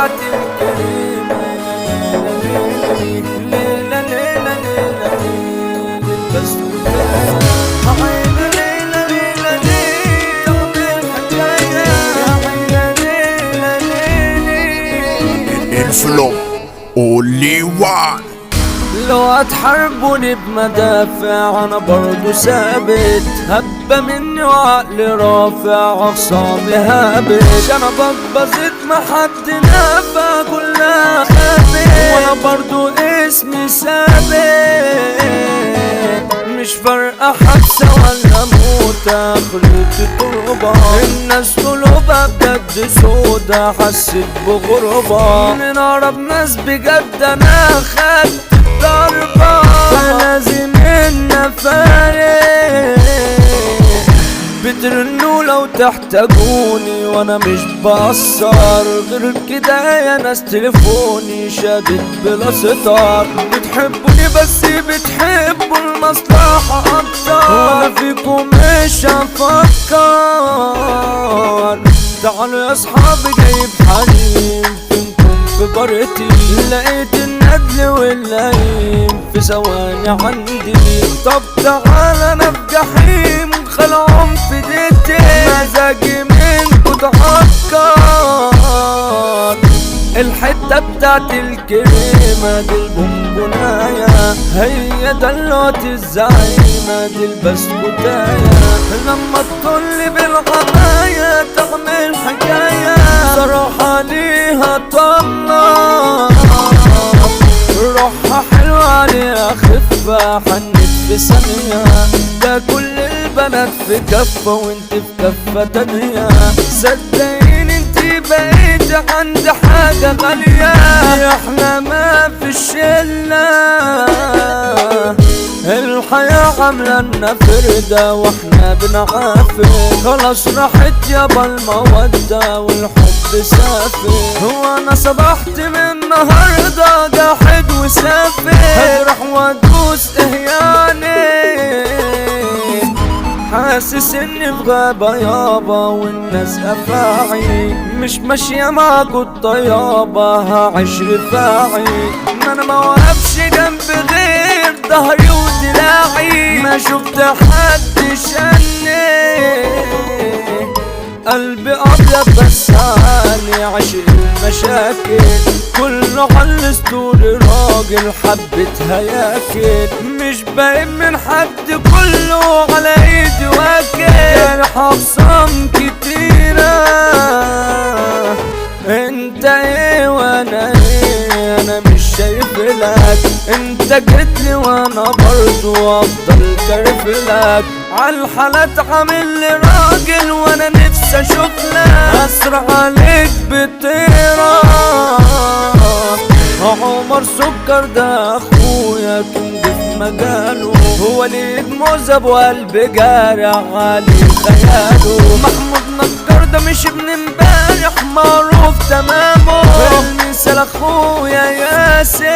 بتاعت الكريمة. ليلة ليلة ليلة ليلة بس عينة ليلة ليلة ليلة تعمل حكاية عينة ليلة ليلة. الفلو only one. لو هتحاربوني بمدافع انا برضو ثابت، هبة مني وعقلي رافع اخصامي هابت. انا ببزت ما حد نافع كلها خابت، وانا برضو اسمي ثابت. مش فارقة حبسة ولا موتة خليتي تربة، الناس قلوبها بجد سودا حسيت بغربة. من اقرب ناس بجد انا خدت ضربة، فلازم النفارق بترنوا لو تحتاجوني وانا مش بقصر. غير كده يا ناس تليفوني شادد بلا ستار. بتحبوني بس بتحبوا المصلحة اكتر، وانا فيكم مش هفكر. تعالوا يا اصحابي جايب حنين فينكم في قريتي، لقيت الندل واللئيم في ثواني عندي. طب تعالى انا في جحيم خلعهم في ديتي، مزاجي منكو تهكر. الحتة بتاعت الكريمة دي البونبوناية، هي دلوت الزعيمة دي البسكوتاية. لما تطل بالغباية تعمل حكاية، صراحة ليها طلة روحها حلوة عليها خفة، حنت في ثانية. ده كل البنات في كفة وانت في كفة تانية. صدقيني انت بقيت عند حاجة غالية، احنا ما في الشلة. الحياة عاملة لنا فردة واحنا بنعافر. خلاص راحت يابا المودة والحب سافر. هو انا صبحت من النهاردة جاحد وسافر، هجرح وادوس اهياني. حاسس اني في غابة يابا والناس افاعي، مش ماشية معاكوا الطيابة هعيش رفاعي. ما انا موقفش جنب غير ظهري ودراعي، ما شفت حد شاني. قلبي ابيض بس عالي عشق المشاكل، كله على ستوري راجل حبة هياكل. مش باين من حد كله على ايدي واكل، جارح اقسام كتيرة. انت ايه وانا ايه انا مش شايف لك، انت جيتلي وانا برضو افضل كارف لك. عالحالات عامل لي راجل وانا نفسي اشوف لك، اسرع عليك بطيرة. عمر سكر ده اخويا كنت في مجاله، هو ليه مذهب وقلبي جارح علي خياله. محمود نجار ده مش ابن امبارح معروف تمامه، المثال اخويا ياسر.